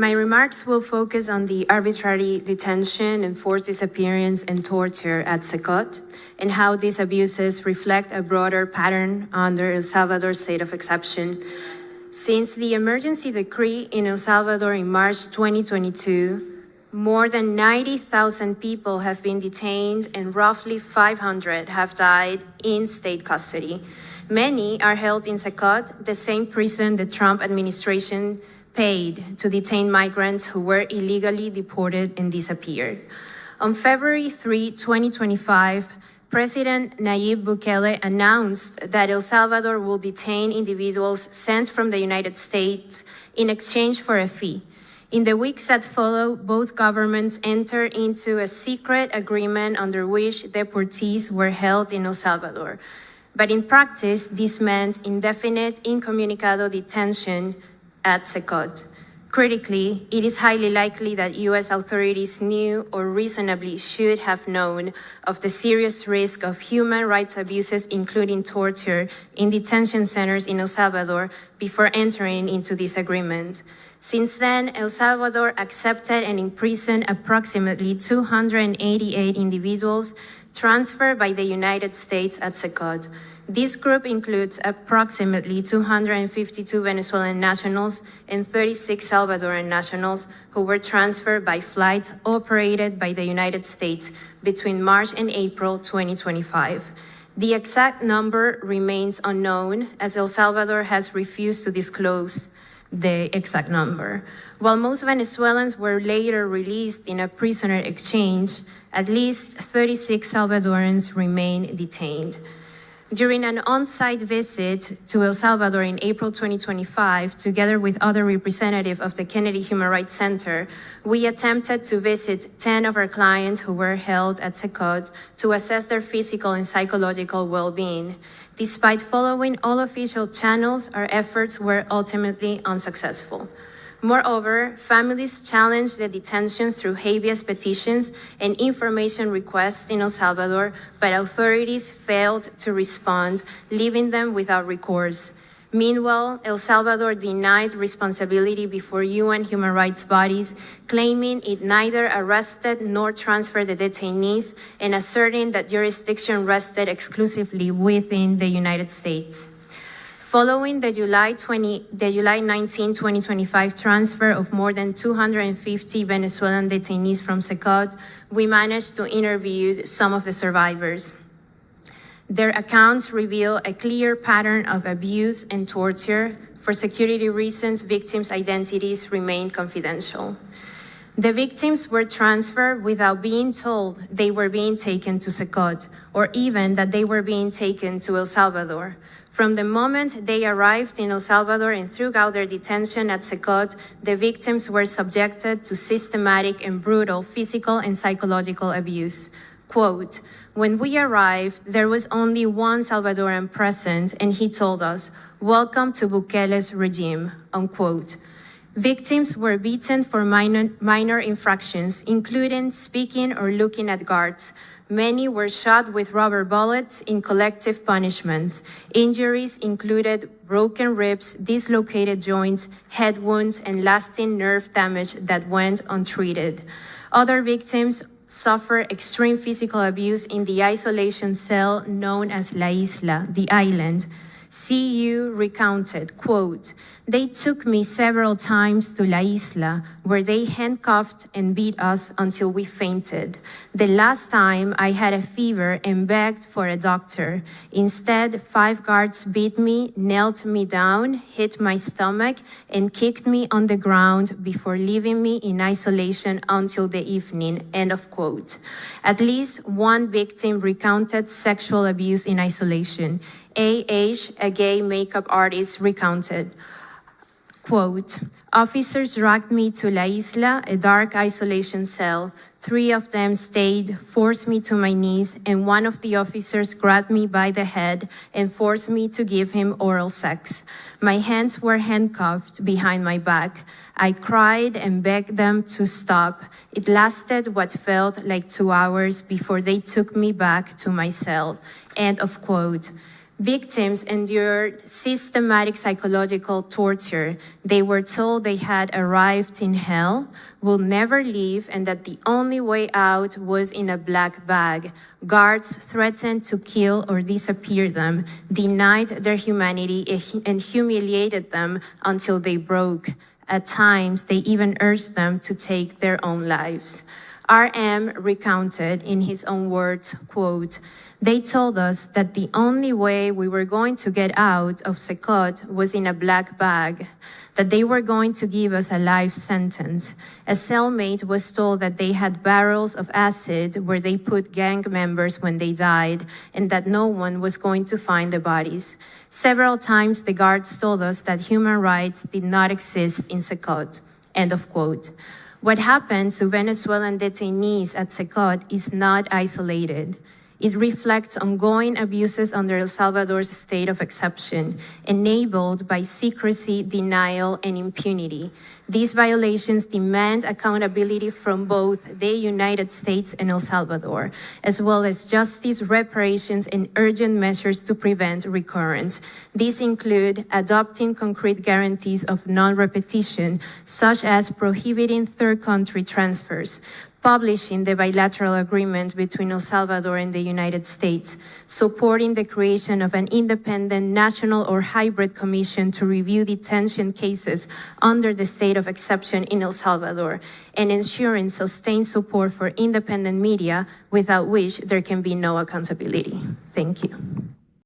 My remarks will focus on the arbitrary detention and forced disappearance and torture at CECOT, and how these abuses reflect a broader pattern under El Salvador's state of exception. Since the emergency decree in El Salvador in March 2022, more than 90,000 people have been detained and roughly 500 have died in state custody. Many are held in CECOT, the same prison the Trump administration paid to detain migrants who were illegally deported and disappeared. On February 3, 2025, President Nayib Bukele announced that El Salvador will detain individuals sent from the United States in exchange for a fee. In the weeks that follow, both governments entered into a secret agreement under which deportees were held in El Salvador. But in practice, this meant indefinite incommunicado detention at CECOT. Critically, it is highly likely that U.S. authorities knew or reasonably should have known of the serious risk of human rights abuses, including torture, in detention centers in El Salvador before entering into this agreement. Since then, El Salvador accepted and imprisoned approximately 288 individuals transferred by the United States at CECOT. This group includes approximately 252 Venezuelan nationals and 36 Salvadoran nationals who were transferred by flights operated by the United States between March and April 2025. The exact number remains unknown, as El Salvador has refused to disclose the exact number. While most Venezuelans were later released in a prisoner exchange, at least 36 Salvadorans remain detained. During an on-site visit to El Salvador in April 2025, together with other representatives of the Kennedy Human Rights Center, we attempted to visit 10 of our clients who were held at CECOT to assess their physical and psychological well-being. Despite following all official channels, our efforts were ultimately unsuccessful. Moreover, families challenged the detention through habeas petitions and information requests in El Salvador, but authorities failed to respond, leaving them without recourse. Meanwhile, El Salvador denied responsibility before UN human rights bodies, claiming it neither arrested nor transferred the detainees and asserting that jurisdiction rested exclusively within the United States. Following the July 19, 2025 transfer of more than 250 Venezuelan detainees from CECOT, we managed to interview some of the survivors. Their accounts reveal a clear pattern of abuse and torture. For security reasons, victims' identities remain confidential. The victims were transferred without being told they were being taken to CECOT, or even that they were being taken to El Salvador. From the moment they arrived in El Salvador and throughout their detention at CECOT, the victims were subjected to systematic and brutal physical and psychological abuse. Quote, "When we arrived, there was only one Salvadoran present, and he told us, 'Welcome to Bukele's regime,' unquote." Victims were beaten for minor infractions, including speaking or looking at guards. Many were shot with rubber bullets in collective punishments. Injuries included broken ribs, dislocated joints, head wounds, and lasting nerve damage that went untreated. Other victims suffered extreme physical abuse in the isolation cell known as La Isla, the island. CU recounted, quote, "They took me several times to La Isla, where they handcuffed and beat us until we fainted. The last time I had a fever and begged for a doctor. Instead, 5 guards beat me, knelt me down, hit my stomach, and kicked me on the ground before leaving me in isolation until the evening," end of quote. At least one victim recounted sexual abuse in isolation. A.H., a gay makeup artist, recounted, quote, "Officers dragged me to La Isla, a dark isolation cell. 3 of them stayed, forced me to my knees, and one of the officers grabbed me by the head and forced me to give him oral sex. My hands were handcuffed behind my back. I cried and begged them to stop. It lasted what felt like 2 hours before they took me back to my cell," end of quote. Victims endured systematic psychological torture. They were told they had arrived in hell, will never leave, and that the only way out was in a black bag. Guards threatened to kill or disappear them, denied their humanity, and humiliated them until they broke. At times, they even urged them to take their own lives. RM recounted in his own words, quote, "They told us that the only way we were going to get out of CECOT was in a black bag, that they were going to give us a life sentence. A cellmate was told that they had barrels of acid where they put gang members when they died, and that no one was going to find the bodies. Several times the guards told us that human rights did not exist in CECOT." End of quote. What happened to Venezuelan detainees at CECOT is not isolated. It reflects ongoing abuses under El Salvador's state of exception, enabled by secrecy, denial, and impunity. These violations demand accountability from both the United States and El Salvador, as well as justice, reparations, and urgent measures to prevent recurrence. These include adopting concrete guarantees of non-repetition, such as prohibiting third country transfers, publishing the bilateral agreement between El Salvador and the United States, supporting the creation of an independent national or hybrid commission to review detention cases under the state of exception in El Salvador, and ensuring sustained support for independent media, without which there can be no accountability. Thank you.